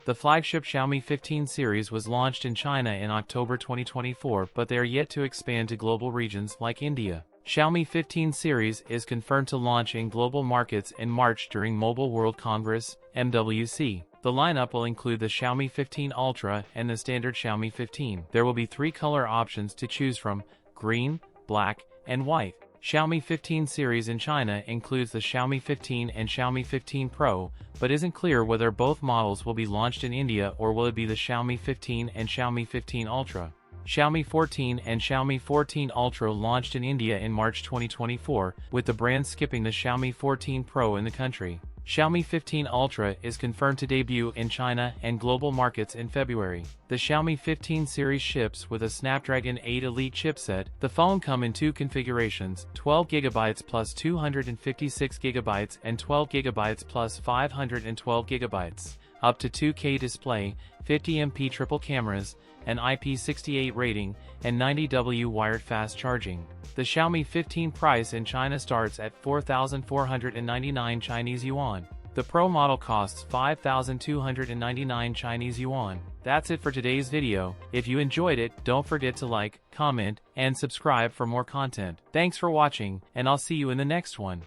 The flagship Xiaomi 15 series was launched in China in October 2024, but they are yet to expand to global regions like India. Xiaomi 15 series is confirmed to launch in global markets in March during Mobile World Congress, MWC. The lineup will include the Xiaomi 15 Ultra and the standard Xiaomi 15. There will be 3 color options to choose from: green, black, and white. Xiaomi 15 series in China includes the Xiaomi 15 and Xiaomi 15 Pro, but isn't clear whether both models will be launched in India or will it be the Xiaomi 15 and Xiaomi 15 Ultra. Xiaomi 14 and Xiaomi 14 Ultra launched in India in March 2024, with the brand skipping the Xiaomi 14 Pro in the country. Xiaomi 15 Ultra is confirmed to debut in China and global markets in February. The Xiaomi 15 series ships with a Snapdragon 8 Elite chipset. The phone comes in 2 configurations: 12GB plus 256GB and 12GB plus 512GB. Up to 2K display, 50MP triple cameras, an IP68 rating, and 90W wired fast charging. The Xiaomi 15 price in China starts at 4,499 Chinese yuan. The Pro model costs 5,299 Chinese yuan. That's it for today's video. If you enjoyed it, don't forget to like, comment, and subscribe for more content. Thanks for watching, and I'll see you in the next one.